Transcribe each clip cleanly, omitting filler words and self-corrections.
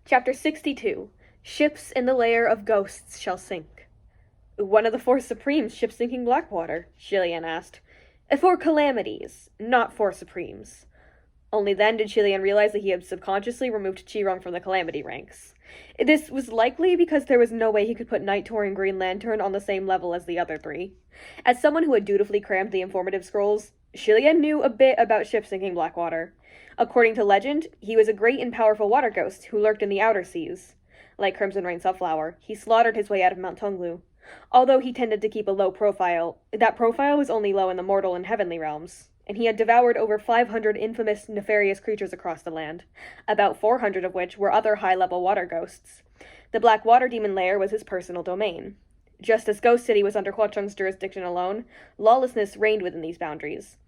Chapter 62. Ships in the Lair of Ghosts Shall Sink. One of the four Supremes ship sinking Blackwater, Shilian asked. For calamities, not four Supremes. Only then did Shilian realize that he had subconsciously removed Chi-Rong from the calamity ranks. This was likely because there was no way he could put Night Tor and Green Lantern on the same level as the other three. As someone who had dutifully crammed the informative scrolls, Shilian knew a bit about ship-sinking Blackwater. According to legend, he was a great and powerful water ghost who lurked in the outer seas. Like Crimson Rain Sunflower, he slaughtered his way out of Mount Tunglu. Although he tended to keep a low profile, that profile was only low in the mortal and heavenly realms, and he had devoured over 500 infamous, nefarious creatures across the land, about 400 of which were other high-level water ghosts. The Blackwater Demon Lair was his personal domain. Just as Ghost City was under Huacheng's jurisdiction alone, lawlessness reigned within these boundaries.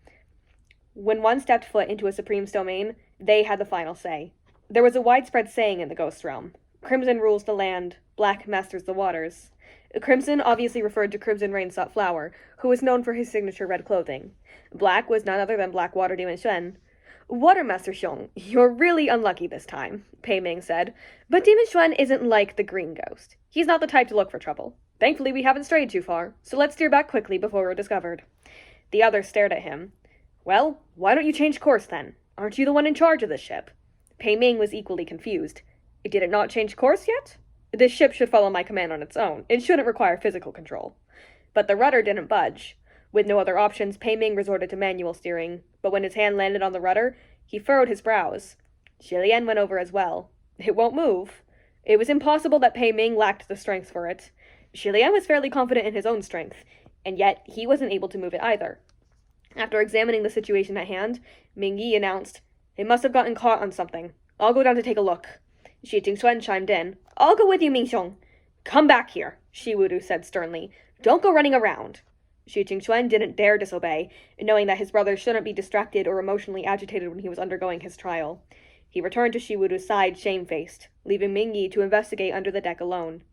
When one stepped foot into a Supreme's domain, they had the final say. There was a widespread saying in the Ghost realm: Crimson rules the land, Black masters the waters. Crimson obviously referred to Crimson Rain Sunflower, who was known for his signature red clothing. Black was none other than Blackwater Demon Xuan. Watermaster Xiong, you're really unlucky this time, Pei Ming said. But Demon Xuan isn't like the Green Ghost. He's not the type to look for trouble. Thankfully, we haven't strayed too far, so let's steer back quickly before we're discovered. The other stared at him. Well, why don't you change course then? Aren't you the one in charge of this ship? Pei Ming was equally confused. Did it not change course yet? This ship should follow my command on its own. It shouldn't require physical control. But the rudder didn't budge. With no other options, Pei Ming resorted to manual steering, but when his hand landed on the rudder, he furrowed his brows. Shilian went over as well. It won't move. It was impossible that Pei Ming lacked the strength for it. Shilian was fairly confident in his own strength, and yet he wasn't able to move it either. After examining the situation at hand, Ming Yi announced, "It must have gotten caught on something. I'll go down to take a look." Shi Jingxuan chimed in. "I'll go with you, Mingxiong." "Come back here," Shi Wudu said sternly. "Don't go running around." Shi Jingxuan didn't dare disobey, knowing that his brother shouldn't be distracted or emotionally agitated when he was undergoing his trial. He returned to Shi Wudu's side shamefaced, leaving Ming Yi to investigate under the deck alone.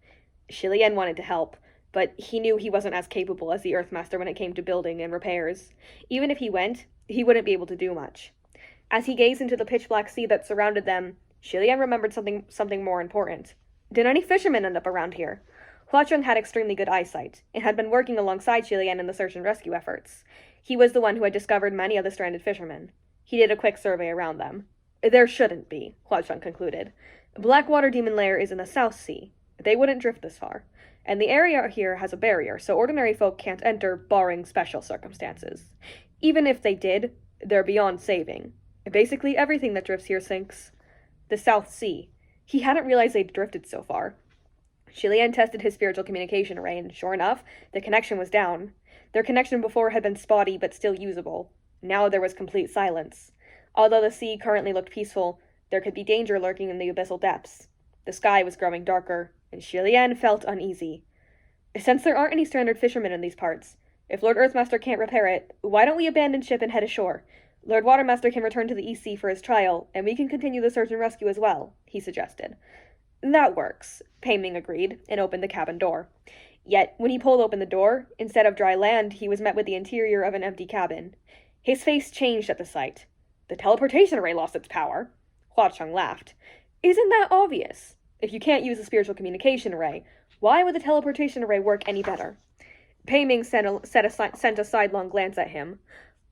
Shilian wanted to help, but he knew he wasn't as capable as the Earthmaster when it came to building and repairs. Even if he went, he wouldn't be able to do much. As he gazed into the pitch-black sea that surrounded them, Shilian remembered something more important. Did any fishermen end up around here? Huacheng had extremely good eyesight, and had been working alongside Shilian in the search and rescue efforts. He was the one who had discovered many of the stranded fishermen. He did a quick survey around them. There shouldn't be, Huacheng concluded. Blackwater Demon Lair is in the South Sea. They wouldn't drift this far. And the area here has a barrier, so ordinary folk can't enter, barring special circumstances. Even if they did, they're beyond saving. Basically everything that drifts here sinks. The South Sea. He hadn't realized they'd drifted so far. Shilian tested his spiritual communication array, and sure enough, the connection was down. Their connection before had been spotty, but still usable. Now there was complete silence. Although the sea currently looked peaceful, there could be danger lurking in the abyssal depths. The sky was growing darker, and Shilian felt uneasy. Since there aren't any stranded fishermen in these parts, if Lord Earthmaster can't repair it, why don't we abandon ship and head ashore? Lord Watermaster can return to the East Sea for his trial, and we can continue the search and rescue as well, he suggested. That works, Pei Ming agreed, and opened the cabin door. Yet, when he pulled open the door, instead of dry land, he was met with the interior of an empty cabin. His face changed at the sight. The teleportation array lost its power. Huacheng laughed. Isn't that obvious? If you can't use the spiritual communication array, why would the teleportation array work any better? Pei Ming sent a sidelong glance at him.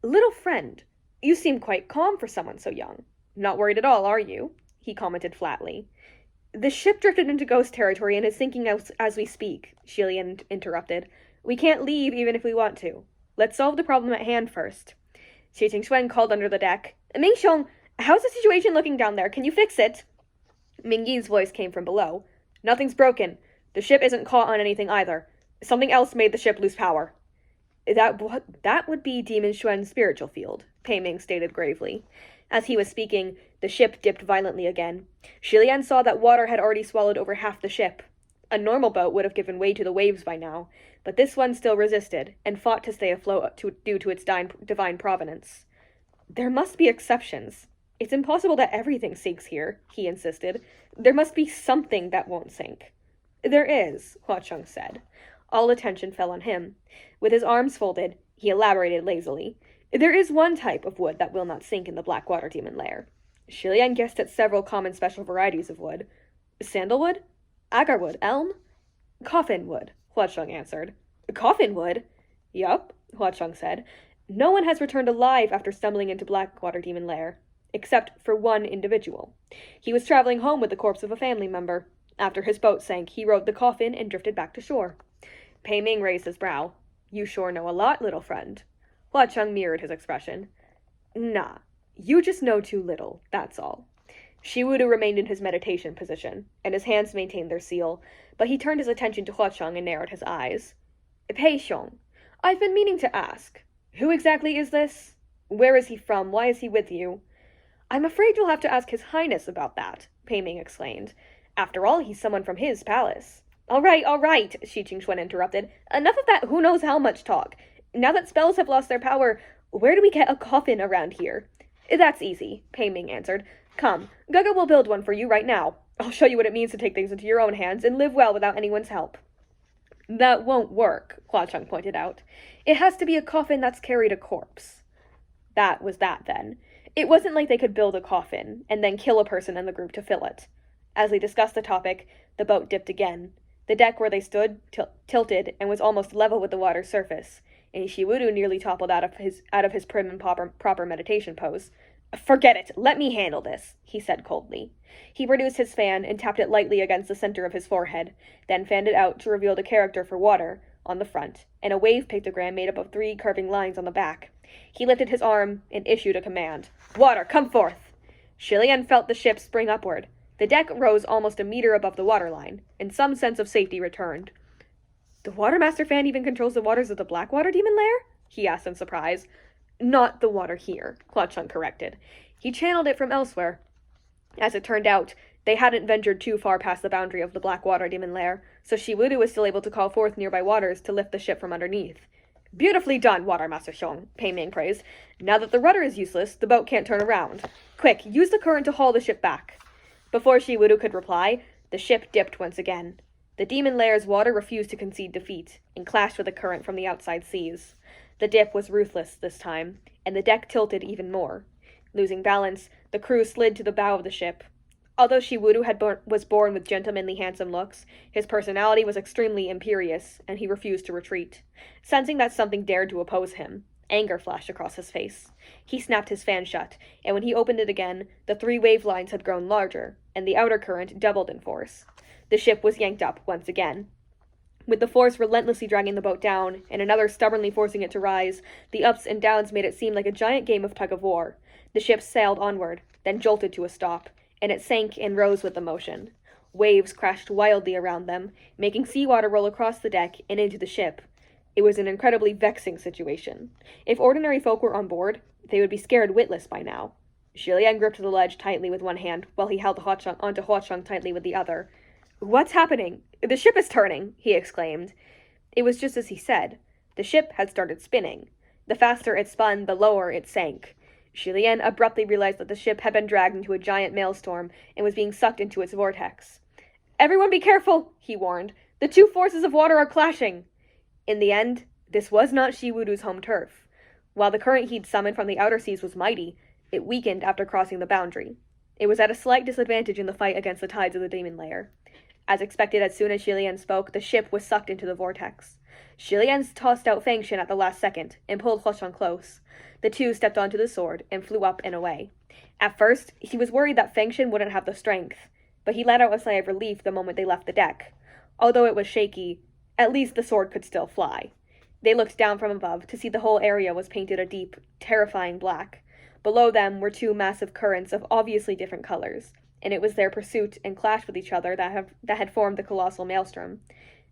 Little friend, you seem quite calm for someone so young. Not worried at all, are you? He commented flatly. The ship drifted into ghost territory and is sinking as we speak, Shilian interrupted. We can't leave even if we want to. Let's solve the problem at hand first. Shi Jingxuan called under the deck. Mingxiong, how's the situation looking down there? Can you fix it? Ming Yi's voice came from below. Nothing's broken. The ship isn't caught on anything either. Something else made the ship lose power. That would be Demon Xuan's spiritual field, Pei Ming stated gravely. As he was speaking, the ship dipped violently again. Shilian saw that water had already swallowed over half the ship. A normal boat would have given way to the waves by now, but this one still resisted, and fought to stay afloat due to its divine provenance. There must be exceptions. It's impossible that everything sinks here, he insisted. There must be something that won't sink. There is, Huacheng said. All attention fell on him. With his arms folded, he elaborated lazily. There is one type of wood that will not sink in the Blackwater Demon Lair. Shilian guessed at several common special varieties of wood. Sandalwood? Agarwood? Elm? Coffin wood, Huacheng answered. Coffin wood? Yup, Huacheng said. No one has returned alive after stumbling into Blackwater Demon Lair, except for one individual. He was traveling home with the corpse of a family member. After his boat sank, he rode the coffin and drifted back to shore. Pei Ming raised his brow. You sure know a lot, little friend. Huacheng mirrored his expression. Nah, you just know too little, that's all. Shiwudu remained in his meditation position, and his hands maintained their seal, but he turned his attention to Huacheng and narrowed his eyes. Pei Xiong, I've been meaning to ask. Who exactly is this? Where is he from? Why is he with you? I'm afraid you'll have to ask His Highness about that, Pei Ming exclaimed. After all, he's someone from his palace. All right, Shi Qingxuan interrupted. Enough of that who knows how much talk. Now that spells have lost their power, where do we get a coffin around here? That's easy, Pei Ming answered. Come, Gaga will build one for you right now. I'll show you what it means to take things into your own hands and live well without anyone's help. That won't work, Huacheng pointed out. It has to be a coffin that's carried a corpse. That was that, then. It wasn't like they could build a coffin and then kill a person in the group to fill it. As they discussed the topic, the boat dipped again. The deck where they stood tilted and was almost level with the water's surface, and Shiwudu nearly toppled out of his prim and proper meditation pose. Forget it, let me handle this, he said coldly. He produced his fan and tapped it lightly against the center of his forehead, then fanned it out to reveal the character for water on the front, and a wave pictogram made up of 3 curving lines on the back. He lifted his arm and issued a command. Water, come forth! Shilian felt the ship spring upward. The deck rose almost a meter above the waterline, and some sense of safety returned. The Watermaster fan even controls the waters of the Blackwater Demon Lair? He asked in surprise. Not the water here, Huacheng corrected. He channeled it from elsewhere. As it turned out, they hadn't ventured too far past the boundary of the Blackwater Demon Lair, so Shiwudu was still able to call forth nearby waters to lift the ship from underneath. Beautifully done, Watermaster Xiong, Pei Ming praised. Now that the rudder is useless, the boat can't turn around. Quick, use the current to haul the ship back. Before Shiwudu could reply, the ship dipped once again. The Demon Lair's water refused to concede defeat, and clashed with the current from the outside seas. The dip was ruthless this time, and the deck tilted even more. Losing balance, the crew slid to the bow of the ship. Although Shiwudu was born with gentlemanly handsome looks, his personality was extremely imperious, and he refused to retreat. Sensing that something dared to oppose him, anger flashed across his face. He snapped his fan shut, and when he opened it again, the 3 wave lines had grown larger, and the outer current doubled in force. The ship was yanked up once again. With the force relentlessly dragging the boat down, and another stubbornly forcing it to rise, the ups and downs made it seem like a giant game of tug-of-war. The ship sailed onward, then jolted to a stop, and it sank and rose with the motion. Waves crashed wildly around them, making seawater roll across the deck and into the ship. It was an incredibly vexing situation. If ordinary folk were on board, they would be scared witless by now. Shilian gripped the ledge tightly with one hand, while he held onto Huacheng tightly with the other. What's happening? The ship is turning, he exclaimed. It was just as he said. The ship had started spinning. The faster it spun, the lower it sank. Shilian abruptly realized that the ship had been dragged into a giant maelstrom and was being sucked into its vortex. Everyone be careful, he warned. The 2 forces of water are clashing. In the end, this was not Shiwudu's home turf. While the current he'd summoned from the outer seas was mighty, it weakened after crossing the boundary. It was at a slight disadvantage in the fight against the tides of the Demon Lair. As expected, as soon as Shilian spoke, the ship was sucked into the vortex. Shilian tossed out Fengshen at the last second and pulled Huacheng close. The 2 stepped onto the sword and flew up and away. At first, he was worried that Fengshen wouldn't have the strength, but he let out a sigh of relief the moment they left the deck. Although it was shaky, at least the sword could still fly. They looked down from above to see the whole area was painted a deep, terrifying black. Below them were 2 massive currents of obviously different colors, and it was their pursuit and clash with each other that had formed the colossal maelstrom.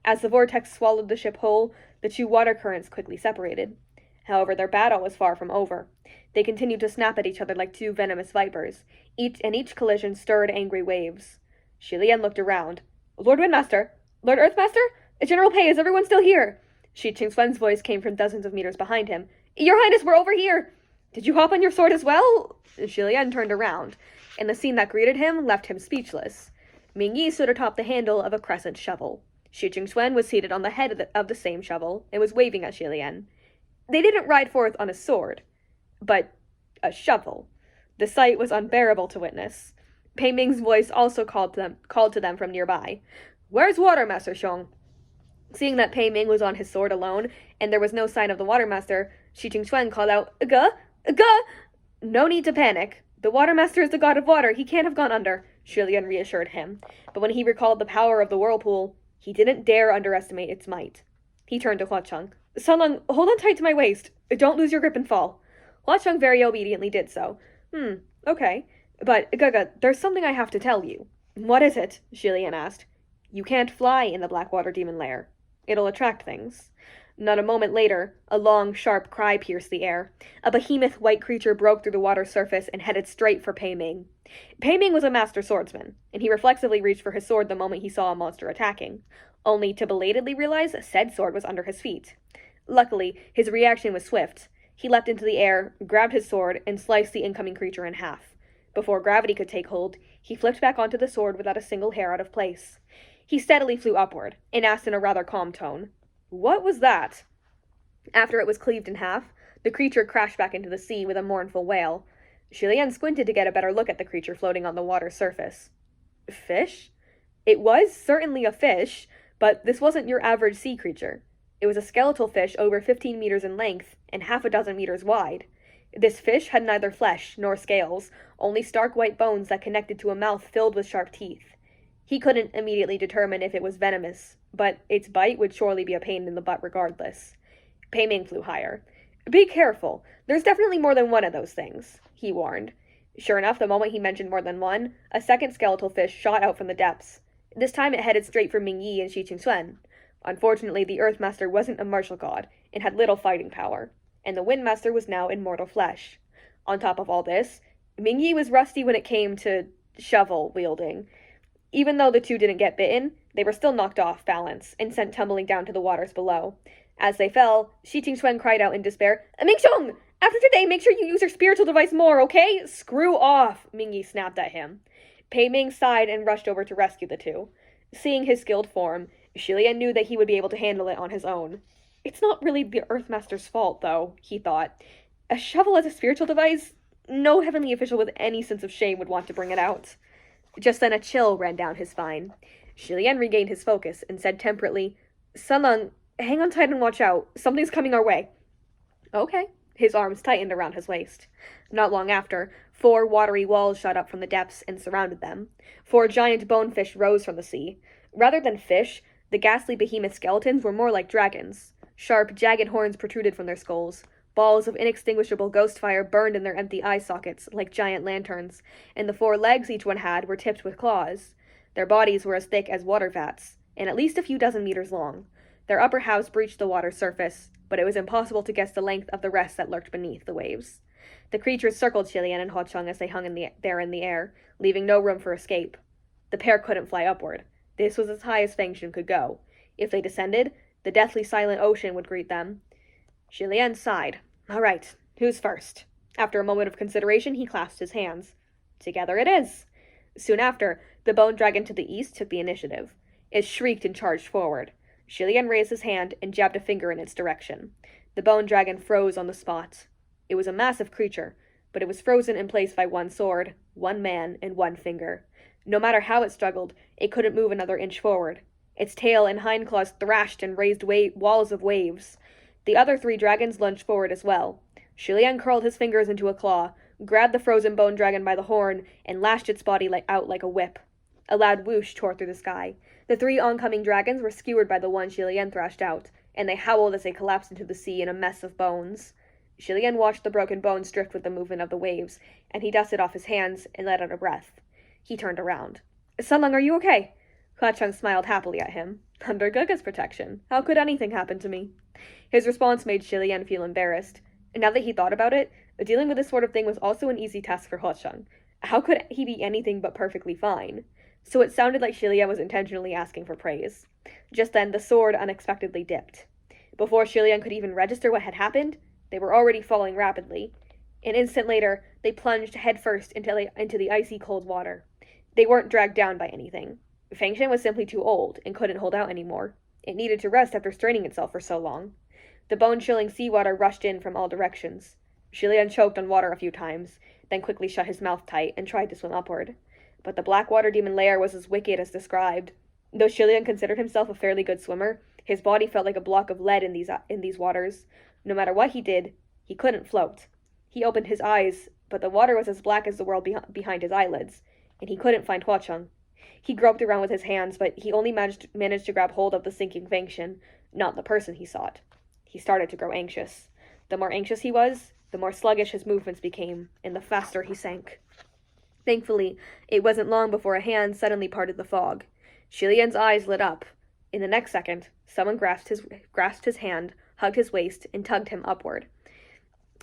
As the vortex swallowed the ship whole, the 2 water currents quickly separated. However, their battle was far from over. They continued to snap at each other like 2 venomous vipers. Each collision stirred angry waves. Shilian looked around. Lord Windmaster? Lord Earthmaster? General Pei, is everyone still here? Shi Qingxuan's voice came from dozens of meters behind him. Your Highness, we're over here! Did you hop on your sword as well? Shilian turned around, and the scene that greeted him left him speechless. Ming Yi stood atop the handle of a crescent shovel. Shi Qingxuan was seated on the head of the same shovel and was waving at Shilian. They didn't ride forth on a sword, but a shovel. The sight was unbearable to witness. Pei Ming's voice also called to them from nearby. Where's Watermaster Xiong? Seeing that Pei Ming was on his sword alone, and there was no sign of the Watermaster, Shi Qingchuan called out, Ga? Ga? No need to panic. The Watermaster is the god of water. He can't have gone under, Shi Lian reassured him. But when he recalled the power of the whirlpool, he didn't dare underestimate its might. He turned to Hua Cheng. Sunlung, hold on tight to my waist. Don't lose your grip and fall. Hua Cheng very obediently did so. Okay. But, Gaga, there's something I have to tell you. What is it? Shi Lian asked. You can't fly in the Blackwater demon lair. It'll attract things. Not a moment later, a long, sharp cry pierced the air. A behemoth white creature broke through the water's surface and headed straight for Pei Ming. Pei Ming was a master swordsman, and he reflexively reached for his sword the moment he saw a monster attacking, only to belatedly realize said sword was under his feet. Luckily, his reaction was swift. He leapt into the air, grabbed his sword, and sliced the incoming creature in half. Before gravity could take hold, he flipped back onto the sword without a single hair out of place. He steadily flew upward, and asked in a rather calm tone, What was that? After it was cleaved in half, the creature crashed back into the sea with a mournful wail. Shi Lian squinted to get a better look at the creature floating on the water's surface. Fish? It was certainly a fish, but this wasn't your average sea creature. It was a skeletal fish over 15 meters in length and half a dozen meters wide. This fish had neither flesh nor scales, only stark white bones that connected to a mouth filled with sharp teeth. He couldn't immediately determine if it was venomous, but its bite would surely be a pain in the butt regardless. Pei Ming flew higher. Be careful. There's definitely more than one of those things, he warned. Sure enough, the moment he mentioned more than one, a second skeletal fish shot out from the depths. This time it headed straight for Ming Yi and Shi Qingxuan. Unfortunately, the Earthmaster wasn't a martial god and had little fighting power, and the Windmaster was now in mortal flesh. On top of all this, Ming Yi was rusty when it came to shovel wielding. Even though the two didn't get bitten, they were still knocked off balance and sent tumbling down to the waters below. As they fell, Shi Qingxuan cried out in despair, Mingxiong! After today, make sure you use your spiritual device more, okay? Screw off! Ming Yi snapped at him. Pei Ming sighed and rushed over to rescue the two. Seeing his skilled form, Shi Lian knew that he would be able to handle it on his own. It's not really the Earthmaster's fault, though, he thought. A shovel as a spiritual device? No heavenly official with any sense of shame would want to bring it out. Just then a chill ran down his spine. Shi Lian regained his focus and said temperately, Sunlung, hang on tight and watch out. Something's coming our way. Okay. His arms tightened around his waist. Not long after, 4 watery walls shot up from the depths and surrounded them. 4 giant bonefish rose from the sea. Rather than fish, the ghastly behemoth skeletons were more like dragons. Sharp, jagged horns protruded from their skulls. Balls of inextinguishable ghost fire burned in their empty eye sockets like giant lanterns, and the 4 legs each one had were tipped with claws. Their bodies were as thick as water vats, and at least a few dozen meters long. Their upper halves breached the water's surface, but it was impossible to guess the length of the rest that lurked beneath the waves. The creatures circled Shi Lian and Hua Cheng as they hung in the air, leaving no room for escape. The pair couldn't fly upward. This was as high as Fengshen could go. If they descended, the deathly silent ocean would greet them. Shi Lian sighed. All right, who's first? After a moment of consideration, he clasped his hands. Together it is. Soon after, the bone dragon to the east took the initiative. It shrieked and charged forward. Shi Lian raised his hand and jabbed a finger in its direction. The bone dragon froze on the spot. It was a massive creature, but it was frozen in place by 1 sword, 1 man, and 1 finger. No matter how it struggled, it couldn't move another inch forward. Its tail and hindclaws thrashed and raised walls of waves. The other 3 dragons lunged forward as well. Shi Lian curled his fingers into a claw, grabbed the frozen bone dragon by the horn, and lashed its body out like a whip. A loud whoosh tore through the sky. The 3 oncoming dragons were skewered by the one Shi Lian thrashed out, and they howled as they collapsed into the sea in a mess of bones. Shi Lian watched the broken bones drift with the movement of the waves, and he dusted off his hands and let out a breath. He turned around. Sunlung, are you okay? Hua Cheng smiled happily at him. Under Gaga's protection. How could anything happen to me? His response made Shi Lian feel embarrassed. And now that he thought about it, dealing with this sort of thing was also an easy task for Hua Cheng. How could he be anything but perfectly fine? So it sounded like Shi Lian was intentionally asking for praise. Just then, the sword unexpectedly dipped. Before Shi Lian could even register what had happened, they were already falling rapidly. An instant later, they plunged headfirst into the icy cold water. They weren't dragged down by anything. Fengshen was simply too old and couldn't hold out anymore. It needed to rest after straining itself for so long. The bone-chilling seawater rushed in from all directions. Shi Lian choked on water a few times, then quickly shut his mouth tight and tried to swim upward. But the Blackwater demon lair was as wicked as described. Though Shilian considered himself a fairly good swimmer, his body felt like a block of lead in these waters. No matter what he did, he couldn't float. He opened his eyes, but the water was as black as the world behind his eyelids, and he couldn't find Huacheng. He groped around with his hands, but he only managed to grab hold of the sinking Fengshen, not the person he sought. He started to grow anxious. The more anxious he was, the more sluggish his movements became, and the faster he sank. Thankfully, it wasn't long before a hand suddenly parted the fog. Shilian's eyes lit up. In the next second, someone grasped his hand, hugged his waist, and tugged him upward.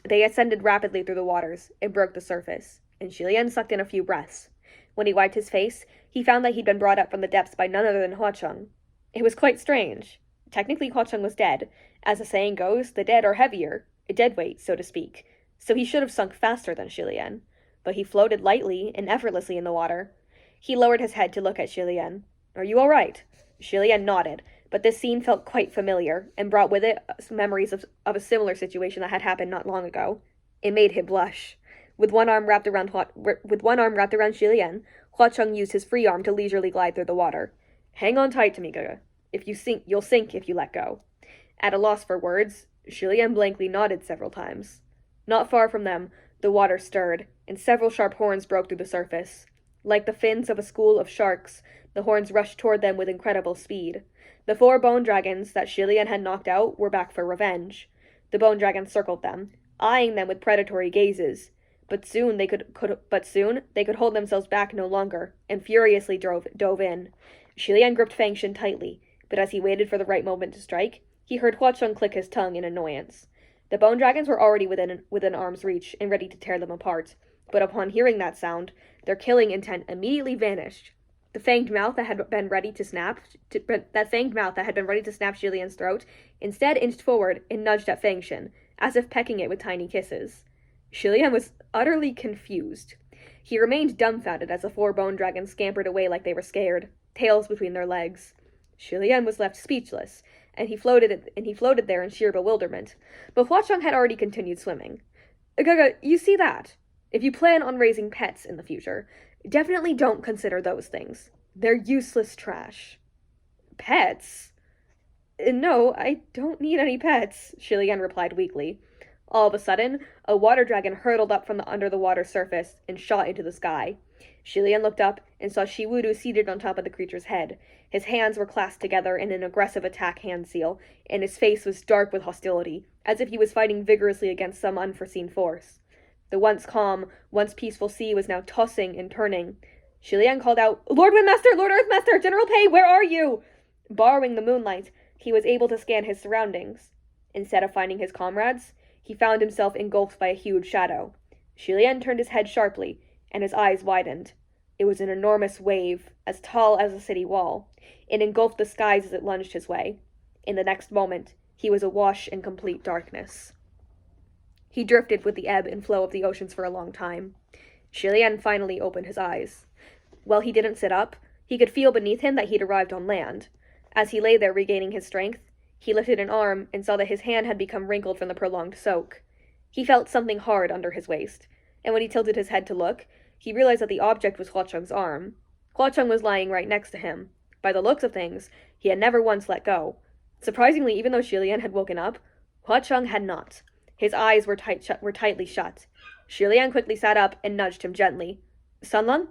They ascended rapidly through the waters and broke the surface, and Shilian sucked in a few breaths. When he wiped his face, he found that he'd been brought up from the depths by none other than Huacheng. It was quite strange. Technically, Huacheng was dead. As the saying goes, the dead are heavier, a dead weight, so to speak, so he should have sunk faster than Shilian. But he floated lightly and effortlessly in the water. He lowered his head to look at Shilian. "Are you all right?" Shilian nodded, but this scene felt quite familiar, and brought with it memories of a similar situation that had happened not long ago. It made him blush. With one arm wrapped around Shilian, Huacheng used his free arm to leisurely glide through the water. "Hang on tight to me, Gaga. If you sink, you'll sink if you let go." At a loss for words, Shilian blankly nodded several times. Not far from them, the water stirred, and several sharp horns broke through the surface. Like the fins of a school of sharks, the horns rushed toward them with incredible speed. The 4 bone dragons that Shilian had knocked out were back for revenge. The bone dragons circled them, eyeing them with predatory gazes. But soon they could hold themselves back no longer, and furiously dove in. Shilian gripped Fengshen tightly, but as he waited for the right moment to strike, he heard Huacheng click his tongue in annoyance. The bone dragons were already within arm's reach and ready to tear them apart, but upon hearing that sound, their killing intent immediately vanished. The fanged mouth that had been ready to snap Shilian's throat instead inched forward and nudged at Fengshen, as if pecking it with tiny kisses. Shilian was utterly confused. He remained dumbfounded as the 4 bone dragons scampered away like they were scared, tails between their legs. Shilian was left speechless, and he floated there in sheer bewilderment. But Huacheng had already continued swimming. "Gaga, you see that? If you plan on raising pets in the future, definitely don't consider those things. They're useless trash." "Pets?" "No, I don't need any pets," Shilian replied weakly. All of a sudden, a water dragon hurtled up from under the water surface and shot into the sky. Shilian looked up and saw Shiwudu seated on top of the creature's head. His hands were clasped together in an aggressive attack hand seal, and his face was dark with hostility, as if he was fighting vigorously against some unforeseen force. The once calm, once peaceful sea was now tossing and turning. Shilian called out, "Lord Windmaster! Lord Earthmaster! General Pei, where are you?" Borrowing the moonlight, he was able to scan his surroundings. Instead of finding his comrades, he found himself engulfed by a huge shadow. Shilian turned his head sharply, and his eyes widened. It was an enormous wave, as tall as a city wall. It engulfed the skies as it lunged his way. In the next moment, he was awash in complete darkness. He drifted with the ebb and flow of the oceans for a long time. Shilian finally opened his eyes. While he didn't sit up, he could feel beneath him that he'd arrived on land. As he lay there regaining his strength, he lifted an arm and saw that his hand had become wrinkled from the prolonged soak. He felt something hard under his waist, and when he tilted his head to look, he realized that the object was Huacheng's arm. Huacheng was lying right next to him. By the looks of things, he had never once let go. Surprisingly, even though Shilian had woken up, Huacheng had not. His eyes were tightly shut. Shilian quickly sat up and nudged him gently. "Sunlung?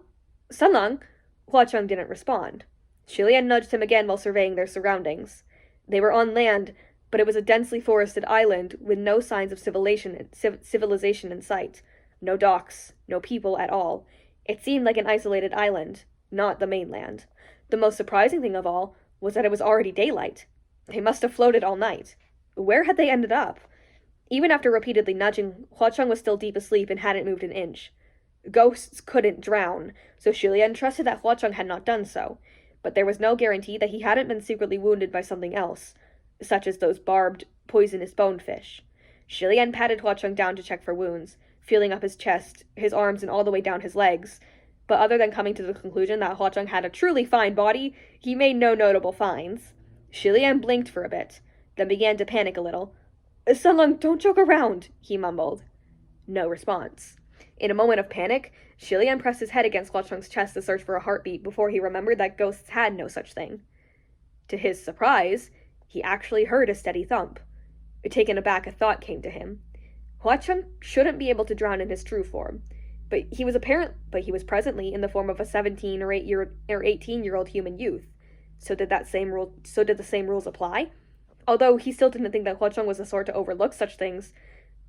Sunlung?" Huacheng didn't respond. Shilian nudged him again while surveying their surroundings. They were on land, but it was a densely forested island with no signs of civilization in sight. No docks, no people at all. It seemed like an isolated island, not the mainland. The most surprising thing of all was that it was already daylight. They must have floated all night. Where had they ended up? Even after repeatedly nudging, Huacheng was still deep asleep and hadn't moved an inch. Ghosts couldn't drown, so Shilian trusted that Huacheng had not done so. But there was no guarantee that he hadn't been secretly wounded by something else, such as those barbed, poisonous bonefish. Shilian patted Huacheng down to check for wounds, feeling up his chest, his arms, and all the way down his legs. But other than coming to the conclusion that Huacheng had a truly fine body, he made no notable finds. Shilian blinked for a bit, then began to panic a little. "Sunlung, don't joke around," he mumbled. No response. In a moment of panic, Xilian pressed his head against Huacheng's chest to search for a heartbeat before he remembered that ghosts had no such thing. To his surprise, he actually heard a steady thump. Taken aback, a thought came to him. Huacheng shouldn't be able to drown in his true form, but he was presently in the form of a 17 or 18-year-old human youth. So did the same rules apply? Although he still didn't think that Huacheng was the sort to overlook such things,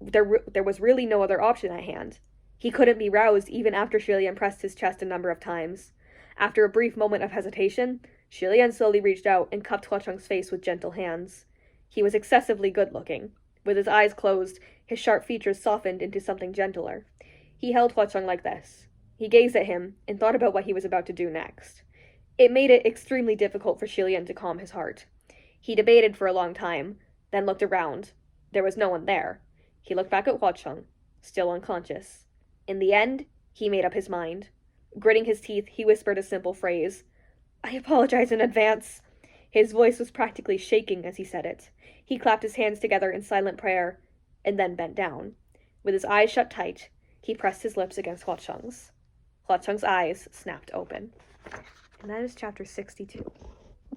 there was really no other option at hand. He couldn't be roused even after Xilian pressed his chest a number of times. After a brief moment of hesitation, Xilian slowly reached out and cupped Huacheng's face with gentle hands. He was excessively good-looking. With his eyes closed, his sharp features softened into something gentler. He held Huacheng like this. He gazed at him and thought about what he was about to do next. It made it extremely difficult for Xilian to calm his heart. He debated for a long time, then looked around. There was no one there. He looked back at Huacheng, still unconscious. In the end, he made up his mind. Gritting his teeth, he whispered a simple phrase. "I apologize in advance." His voice was practically shaking as he said it. He clapped his hands together in silent prayer, and then bent down. With his eyes shut tight, he pressed his lips against Huacheng's. Huacheng's eyes snapped open. And that is chapter 62.